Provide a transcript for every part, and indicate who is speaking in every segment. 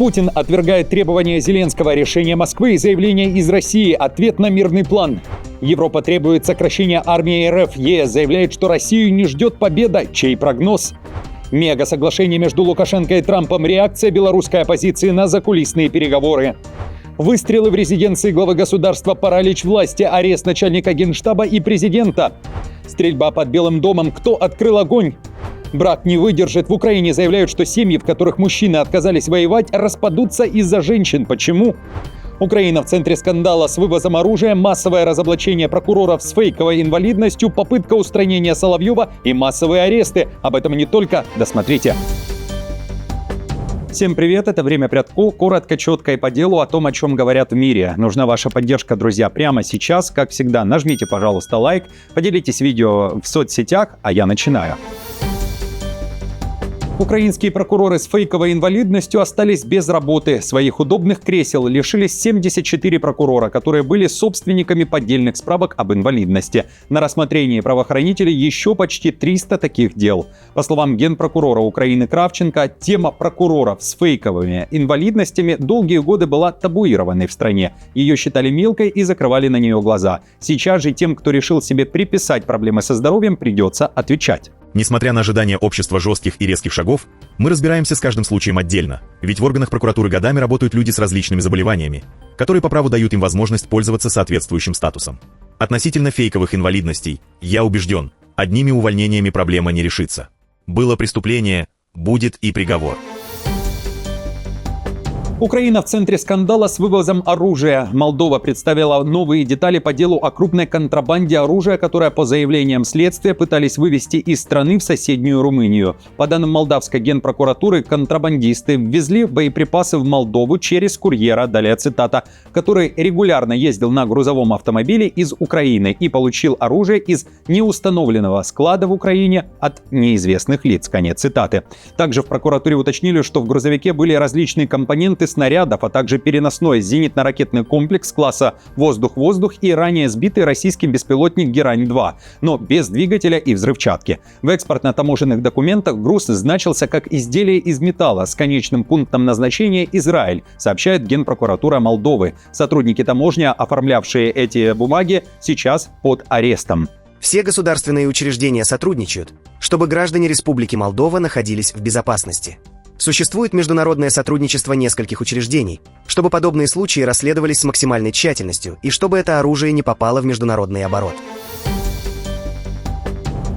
Speaker 1: Путин отвергает требования Зеленского, решение Москвы и заявление из России, ответ на мирный план. Европа требует сокращения армии РФ. ЕС заявляет, что Россию не ждет победа. Чей прогноз? Мега-соглашение между Лукашенко и Трампом. Реакция белорусской оппозиции на закулисные переговоры. Выстрелы в резиденции главы государства, паралич власти, арест начальника Генштаба и президента. Стрельба под Белым домом. Кто открыл огонь? Брак не выдержит. В Украине заявляют, что семьи, в которых мужчины отказались воевать, распадутся из-за женщин. Почему? Украина в центре скандала с вывозом оружия, массовое разоблачение прокуроров с фейковой инвалидностью, попытка устранения Соловьева и массовые аресты. Об этом и не только. Досмотрите. Всем привет, это «Время Прядко». Коротко, четко и по делу о том, о чем говорят в мире. Нужна ваша поддержка, друзья, прямо сейчас. Как всегда, нажмите, пожалуйста, лайк, поделитесь видео в соцсетях, а я начинаю. Украинские прокуроры с фейковой инвалидностью остались без работы. Своих удобных кресел лишились 74 прокурора, которые были собственниками поддельных справок об инвалидности. На рассмотрении правоохранителей еще почти 300 таких дел. По словам генпрокурора Украины Кравченко, тема прокуроров с фейковыми инвалидностями долгие годы была табуированной в стране. Ее считали мелкой и закрывали на нее глаза. Сейчас же тем, кто решил себе приписать проблемы со здоровьем, придется отвечать.
Speaker 2: Несмотря на ожидания общества жестких и резких шагов, мы разбираемся с каждым случаем отдельно, ведь в органах прокуратуры годами работают люди с различными заболеваниями, которые по праву дают им возможность пользоваться соответствующим статусом. Относительно фейковых инвалидностей, я убежден, одними увольнениями проблема не решится. Было преступление, будет и приговор.
Speaker 1: Украина в центре скандала с вывозом оружия. Молдова представила новые детали по делу о крупной контрабанде оружия, которое, по заявлениям следствия, пытались вывести из страны в соседнюю Румынию. По данным молдавской генпрокуратуры, контрабандисты ввезли боеприпасы в Молдову через курьера, далее цитата, который регулярно ездил на грузовом автомобиле из Украины и получил оружие из неустановленного склада в Украине от неизвестных лиц. Конец цитаты. Также в прокуратуре уточнили, что в грузовике были различные компоненты снарядов, а также переносной зенитно-ракетный комплекс класса «Воздух-воздух» и ранее сбитый российский беспилотник «Герань-2», но без двигателя и взрывчатки. В экспортно-таможенных документах груз значился как изделие из металла с конечным пунктом назначения Израиль, сообщает Генпрокуратура Молдовы. Сотрудники таможни, оформлявшие эти бумаги, сейчас под арестом.
Speaker 3: Все государственные учреждения сотрудничают, чтобы граждане Республики Молдова находились в безопасности. Существует международное сотрудничество нескольких учреждений, чтобы подобные случаи расследовались с максимальной тщательностью и чтобы это оружие не попало в международный оборот.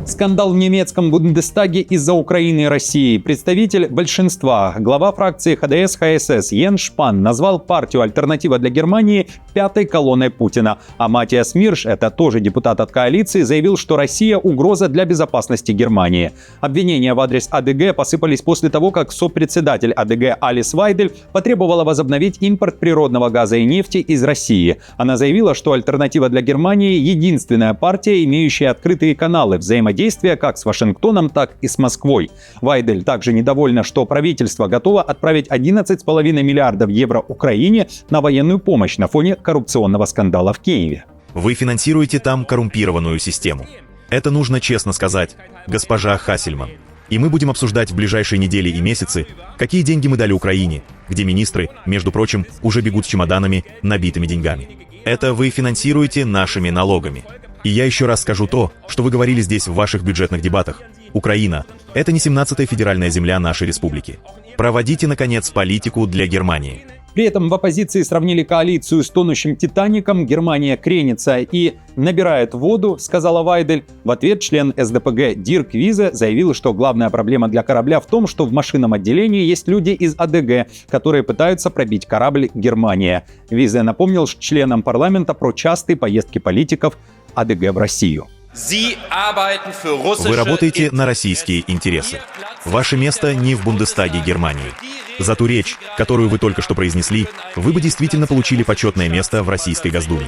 Speaker 1: Скандал в немецком Бундестаге из-за Украины и России. Представитель большинства, глава фракции ХДС-ХСС Йенс Шпан назвал партию «Альтернатива для Германии» пятой колонной Путина. А Матиас Мирш, это тоже депутат от коалиции, заявил, что Россия – угроза для безопасности Германии. Обвинения в адрес АДГ посыпались после того, как сопредседатель АДГ Алис Вайдель потребовала возобновить импорт природного газа и нефти из России. Она заявила, что «Альтернатива для Германии» – единственная партия, имеющая открытые каналы взаимодействия как с Вашингтоном, так и с Москвой. Вайдель также недовольна, что правительство готово отправить 11,5 миллиардов евро Украине на военную помощь на фоне коррупционного скандала в Киеве.
Speaker 2: Вы финансируете там коррумпированную систему. Это нужно честно сказать, госпожа Хассельман. И мы будем обсуждать в ближайшие недели и месяцы, какие деньги мы дали Украине, где министры, между прочим, уже бегут с чемоданами, набитыми деньгами. Это вы финансируете нашими налогами. И я еще раз скажу то, что вы говорили здесь в ваших бюджетных дебатах. Украина – это не 17-я федеральная земля нашей республики. Проводите, наконец, политику для Германии.
Speaker 1: При этом в оппозиции сравнили коалицию с тонущим «Титаником». Германия кренится и набирает воду, сказала Вайдель. В ответ член СДПГ Дирк Визе заявил, что главная проблема для корабля в том, что в машинном отделении есть люди из АДГ, которые пытаются пробить корабль «Германия». Визе напомнил членам парламента про частые поездки политиков АДГ в Россию.
Speaker 2: Вы работаете на российские интересы. Ваше место не в Бундестаге Германии. За ту речь, которую вы только что произнесли, вы бы действительно получили почетное место в Российской Госдуме.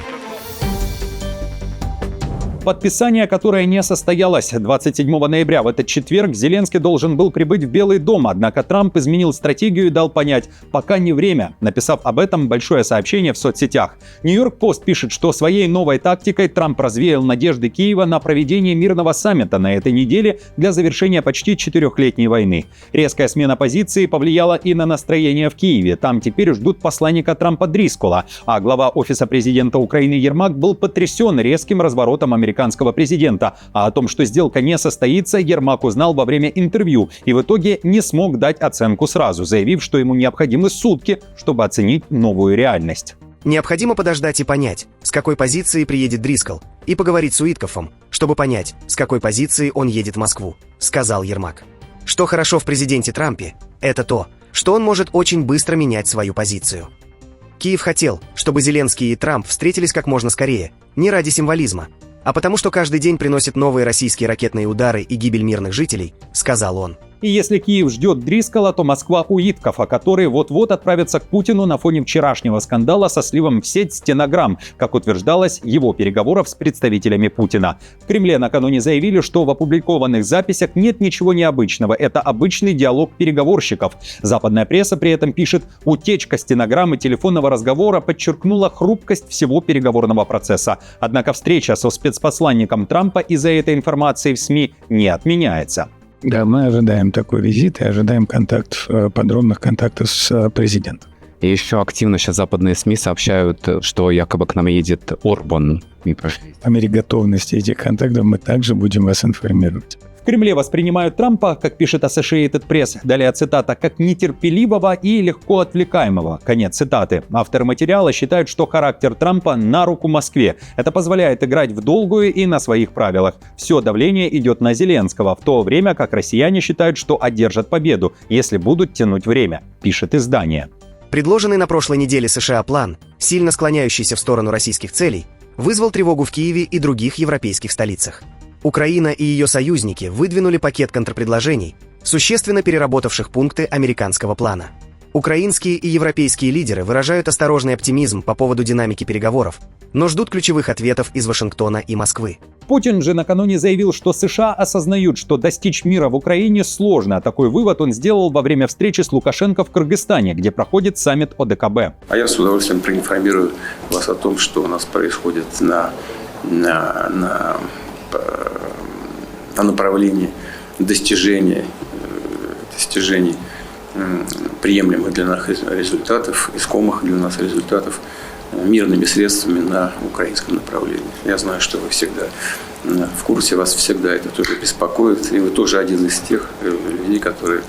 Speaker 1: Подписание, которое не состоялось 27 ноября в этот четверг, Зеленский должен был прибыть в Белый дом, однако Трамп изменил стратегию и дал понять, пока не время, написав об этом большое сообщение в соцсетях. Нью-Йорк-Пост пишет, что своей новой тактикой Трамп развеял надежды Киева на проведение мирного саммита на этой неделе для завершения почти 4-летней войны. Резкая смена позиции повлияла и на настроение в Киеве. Там теперь ждут посланника Трампа Дрискола, а глава офиса президента Украины Ермак был потрясен резким разворотом американского президента. А о том, что сделка не состоится, Ермак узнал во время интервью и в итоге не смог дать оценку сразу, заявив, что ему необходимы сутки, чтобы оценить новую реальность.
Speaker 3: Необходимо подождать и понять, с какой позиции приедет Дрискол, и поговорить с Уиткофом, чтобы понять, с какой позиции он едет в Москву, сказал Ермак. Что хорошо в президенте Трампе, это то, что он может очень быстро менять свою позицию. Киев хотел, чтобы Зеленский и Трамп встретились как можно скорее, не ради символизма, а потому что каждый день приносит новые российские ракетные удары и гибель мирных жителей, сказал он.
Speaker 1: И если Киев ждет Дрискола, то Москва Уиткофа, который вот-вот отправится к Путину на фоне вчерашнего скандала со сливом в сеть стенограмм, как утверждалось, его переговоров с представителями Путина. В Кремле накануне заявили, что в опубликованных записях нет ничего необычного. Это обычный диалог переговорщиков. Западная пресса при этом пишет, утечка стенограммы телефонного разговора подчеркнула хрупкость всего переговорного процесса. Однако встреча со спецпосланником Трампа из-за этой информации в СМИ не отменяется.
Speaker 4: Да, мы ожидаем такой визит и ожидаем подробных контактов с президентом.
Speaker 5: И еще активно сейчас западные СМИ сообщают, что якобы к нам едет Орбан.
Speaker 4: По мере готовности этих контактов мы также будем вас информировать.
Speaker 1: В Кремле воспринимают Трампа, как пишет Associated Press, далее цитата, как нетерпеливого и легко отвлекаемого. Конец цитаты. Авторы материала считают, что характер Трампа на руку Москве. Это позволяет играть в долгую и на своих правилах. Все давление идет на Зеленского, в то время как россияне считают, что одержат победу, если будут тянуть время, пишет издание.
Speaker 3: Предложенный на прошлой неделе США план, сильно склоняющийся в сторону российских целей, вызвал тревогу в Киеве и других европейских столицах. Украина и ее союзники выдвинули пакет контрпредложений, существенно переработавших пункты американского плана. Украинские и европейские лидеры выражают осторожный оптимизм по поводу динамики переговоров, но ждут ключевых ответов из Вашингтона и Москвы.
Speaker 1: Путин же накануне заявил, что США осознают, что достичь мира в Украине сложно. Такой вывод он сделал во время встречи с Лукашенко в Кыргызстане, где проходит саммит ОДКБ.
Speaker 6: А я с удовольствием проинформирую вас о том, что у нас происходит на направлении достижений приемлемых для нас результатов, искомых для нас результатов мирными средствами на украинском направлении. Я знаю, что вы всегда в курсе, вас всегда это тоже беспокоит, и вы тоже один из тех людей, которые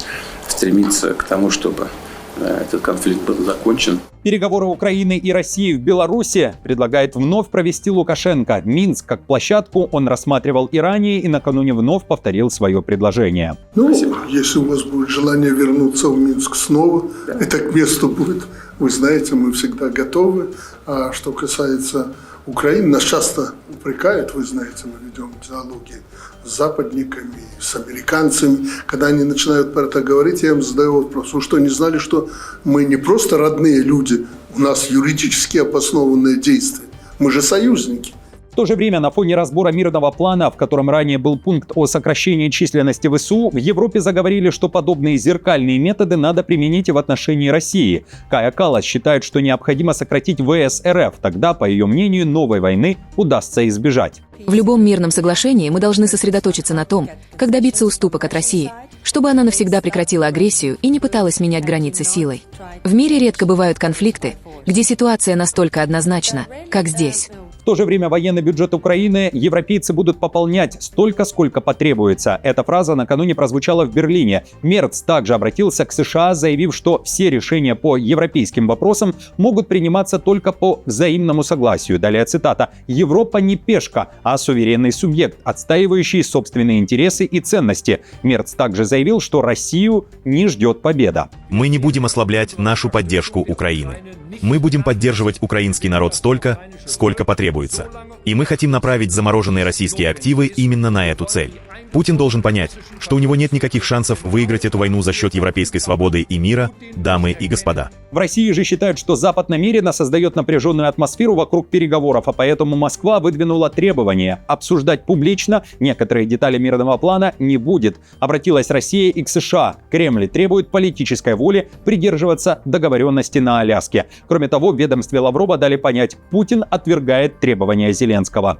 Speaker 6: стремятся к тому, чтобы этот конфликт был закончен.
Speaker 1: Переговоры Украины и России в Беларуси предлагает вновь провести Лукашенко. Минск как площадку он рассматривал и ранее, и накануне вновь повторил свое предложение.
Speaker 7: Спасибо. Если у вас будет желание вернуться в Минск снова, это к месту будет. Вы знаете, мы всегда готовы. А что касается Украины, нас часто упрекают, вы знаете, мы ведем диалоги с западниками, с американцами. Когда они начинают про это говорить, я им задаю вопрос: вы что, не знали, что мы не просто родные люди, у нас юридически обоснованные действия, мы же союзники.
Speaker 1: В то же время на фоне разбора мирного плана, в котором ранее был пункт о сокращении численности ВСУ, в Европе заговорили, что подобные зеркальные методы надо применить и в отношении России. Кая Каллас считает, что необходимо сократить ВС РФ, тогда, по ее мнению, новой войны удастся избежать.
Speaker 8: В любом мирном соглашении мы должны сосредоточиться на том, как добиться уступок от России, чтобы она навсегда прекратила агрессию и не пыталась менять границы силой. В мире редко бывают конфликты, где ситуация настолько однозначна, как здесь.
Speaker 1: В то же время военный бюджет Украины европейцы будут пополнять столько, сколько потребуется. Эта фраза накануне прозвучала в Берлине. Мерц также обратился к США, заявив, что все решения по европейским вопросам могут приниматься только по взаимному согласию. Далее цитата. «Европа не пешка, а суверенный субъект, отстаивающий собственные интересы и ценности». Мерц также заявил, что Россию не ждет победа.
Speaker 2: Мы не будем ослаблять нашу поддержку Украины. Мы будем поддерживать украинский народ столько, сколько потребуется. И мы хотим направить замороженные российские активы именно на эту цель. Путин должен понять, что у него нет никаких шансов выиграть эту войну за счет европейской свободы и мира, дамы и господа.
Speaker 1: В России же считают, что Запад намеренно создает напряженную атмосферу вокруг переговоров, а поэтому Москва выдвинула требование: обсуждать публично некоторые детали мирного плана не будет. Обратилась Россия и к США. Кремль требует политической воли придерживаться договоренности на Аляске. Кроме того, в ведомстве Лаврова дали понять: Путин отвергает требования Зеленского.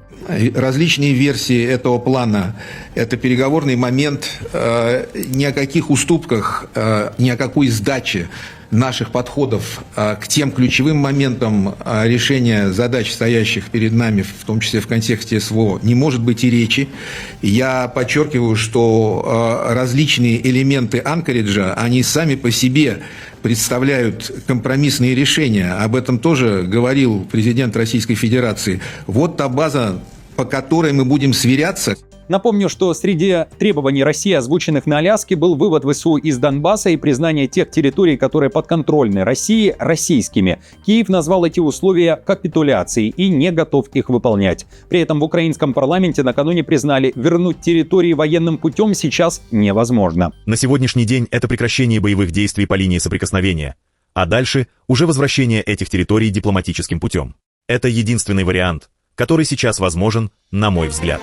Speaker 9: Различные версии этого плана – это переговорный момент, ни о каких уступках, ни о какой сдаче наших подходов к тем ключевым моментам решения задач, стоящих перед нами, в том числе в контексте СВО, не может быть и речи. Я подчеркиваю, что различные элементы анкориджа, они сами по себе представляют компромиссные решения. Об этом тоже говорил президент Российской Федерации. Вот та база, по которой мы будем сверяться.
Speaker 1: Напомню, что среди требований России, озвученных на Аляске, был вывод ВСУ из Донбасса и признание тех территорий, которые подконтрольны России, российскими. Киев назвал эти условия капитуляцией и не готов их выполнять. При этом в украинском парламенте накануне признали: вернуть территории военным путем сейчас невозможно.
Speaker 2: На сегодняшний день это прекращение боевых действий по линии соприкосновения, а дальше уже возвращение этих территорий дипломатическим путем. Это единственный вариант, который сейчас возможен, на мой взгляд.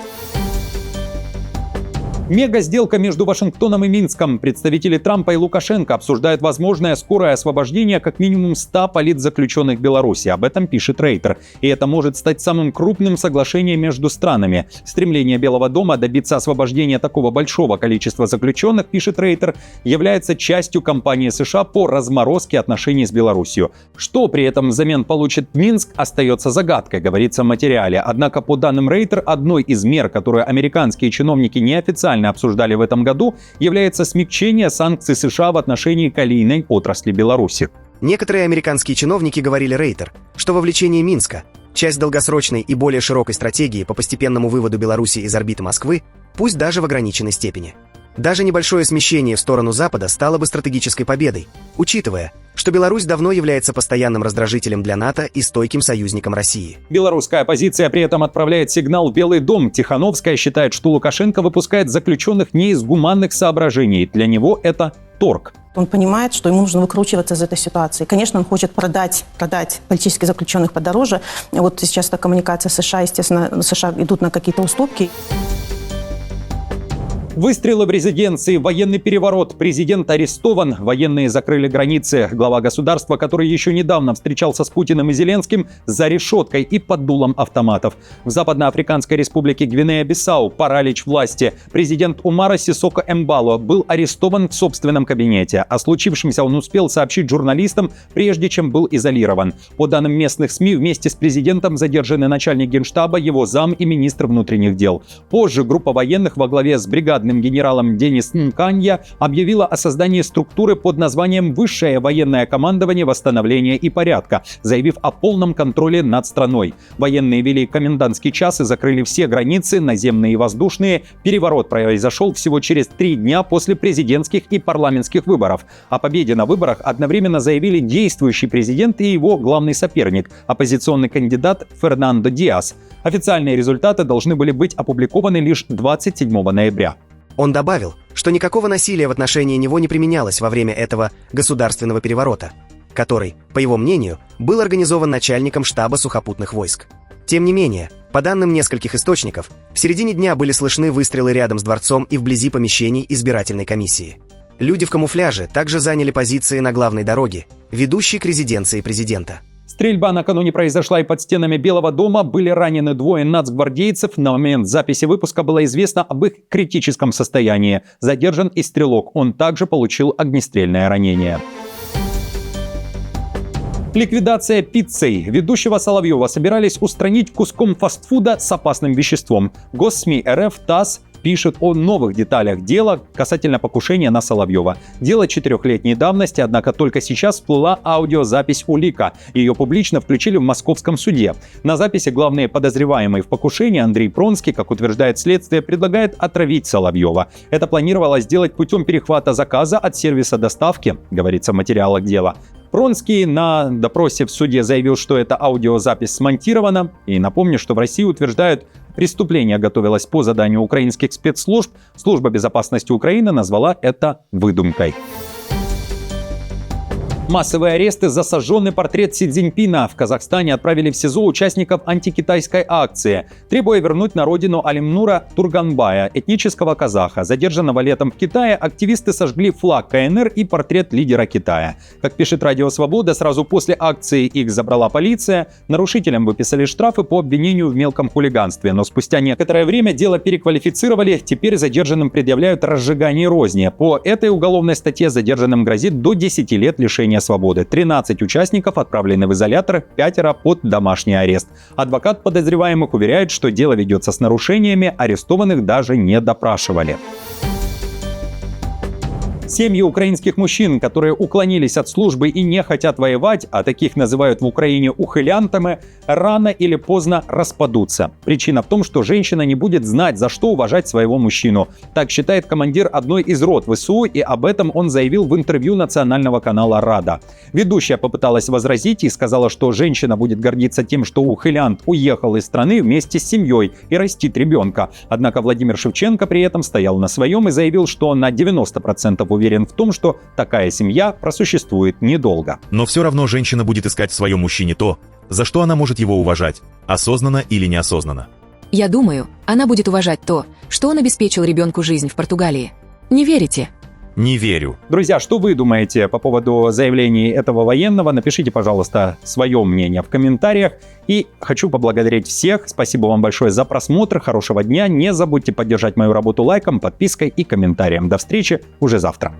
Speaker 1: Мега-сделка между Вашингтоном и Минском. Представители Трампа и Лукашенко обсуждают возможное скорое освобождение как минимум 100 политзаключенных Беларуси. Об этом пишет Рейтер. И это может стать самым крупным соглашением между странами. Стремление Белого дома добиться освобождения такого большого количества заключенных, пишет Рейтер, является частью кампании США по разморозке отношений с Беларусью. Что при этом взамен получит Минск, остается загадкой, говорится в материале. Однако, по данным Рейтер, одной из мер, которую американские чиновники неофициально обсуждали в этом году, является смягчение санкций США в отношении калийной отрасли Беларуси.
Speaker 3: Некоторые американские чиновники говорили Рейтер, что вовлечение Минска – часть долгосрочной и более широкой стратегии по постепенному выводу Беларуси из орбиты Москвы, пусть даже в ограниченной степени. Даже небольшое смещение в сторону Запада стало бы стратегической победой, учитывая, что Беларусь давно является постоянным раздражителем для НАТО и стойким союзником России.
Speaker 1: Белорусская оппозиция при этом отправляет сигнал в Белый дом. Тихановская считает, что Лукашенко выпускает заключенных не из гуманных соображений. Для него это торг.
Speaker 10: Он понимает, что ему нужно выкручиваться из этой ситуации. Конечно, он хочет продать политически заключенных подороже. Вот сейчас эта коммуникация США, естественно, США идут на какие-то уступки.
Speaker 1: Выстрелы в резиденции, военный переворот, президент арестован, военные закрыли границы. Глава государства, который еще недавно встречался с Путиным и Зеленским, за решеткой и под дулом автоматов. В Западноафриканской республике Гвинея-Бисау паралич власти. Президент Умара Сисоко Эмбало был арестован в собственном кабинете. О случившемся он успел сообщить журналистам, прежде чем был изолирован. По данным местных СМИ, вместе с президентом задержаны начальник Генштаба, его зам и министр внутренних дел. Позже группа военных во главе с бригадным генералом Денис Нканья объявила о создании структуры под названием «Высшее военное командование восстановления и порядка», заявив о полном контроле над страной. Военные ввели комендантский час и закрыли все границы, наземные и воздушные. Переворот произошел всего через 3 дня после президентских и парламентских выборов. О победе на выборах одновременно заявили действующий президент и его главный соперник, оппозиционный кандидат Фернандо Диас. Официальные результаты должны были быть опубликованы лишь 27 ноября.
Speaker 3: Он добавил, что никакого насилия в отношении него не применялось во время этого государственного переворота, который, по его мнению, был организован начальником штаба сухопутных войск. Тем не менее, по данным нескольких источников, в середине дня были слышны выстрелы рядом с дворцом и вблизи помещений избирательной комиссии. Люди в камуфляже также заняли позиции на главной дороге, ведущей к резиденции президента.
Speaker 1: Стрельба накануне произошла и под стенами Белого дома. Были ранены 2 нацгвардейцев. На момент записи выпуска было известно об их критическом состоянии. Задержан и стрелок. Он также получил огнестрельное ранение. Ликвидация пиццей. Ведущего Соловьева собирались устранить куском фастфуда с опасным веществом. Госсми РФ, ТАСС пишет о новых деталях дела касательно покушения на Соловьева. Дело 4-летней давности, однако только сейчас всплыла аудиозапись улика. Ее публично включили в московском суде. На записи главный подозреваемый в покушении Андрей Пронский, как утверждает следствие, предлагает отравить Соловьева. Это планировалось сделать путем перехвата заказа от сервиса доставки, говорится в материалах дела. Пронский на допросе в суде заявил, что эта аудиозапись смонтирована. И напомню, что в России утверждают, преступление готовилось по заданию украинских спецслужб, Служба безопасности Украины назвала это выдумкой. Массовые аресты за сожженный портрет Си Цзиньпина. В Казахстане отправили в СИЗО участников антикитайской акции, требуя вернуть на родину Алимнура Турганбая, этнического казаха. Задержанного летом в Китае активисты сожгли флаг КНР и портрет лидера Китая. Как пишет Радио Свобода, сразу после акции их забрала полиция. Нарушителям выписали штрафы по обвинению в мелком хулиганстве. Но спустя некоторое время дело переквалифицировали. Теперь задержанным предъявляют разжигание розни. По этой уголовной статье задержанным грозит до 10 лет лишения свободы. 13 участников отправлены в изолятор, 5 под домашний арест. Адвокат подозреваемых уверяет, что дело ведется с нарушениями, арестованных даже не допрашивали. Семьи украинских мужчин, которые уклонились от службы и не хотят воевать, а таких называют в Украине ухилянтами, рано или поздно распадутся. Причина в том, что женщина не будет знать, за что уважать своего мужчину. Так считает командир одной из рот ВСУ, и об этом он заявил в интервью национального канала «Рада». Ведущая попыталась возразить и сказала, что женщина будет гордиться тем, что ухилянт уехал из страны вместе с семьей и растит ребенка. Однако Владимир Шевченко при этом стоял на своем и заявил, что он на 90% уверен в том, что такая семья просуществует недолго.
Speaker 2: Но все равно женщина будет искать в своем мужчине то, за что она может его уважать, осознанно или неосознанно.
Speaker 8: Я думаю, она будет уважать то, что он обеспечил ребенку жизнь в Португалии. Не верите?
Speaker 2: Не верю.
Speaker 1: Друзья, что вы думаете по поводу заявлений этого военного? Напишите, пожалуйста, свое мнение в комментариях. И хочу поблагодарить всех. Спасибо вам большое за просмотр. Хорошего дня. Не забудьте поддержать мою работу лайком, подпиской и комментарием. До встречи уже завтра.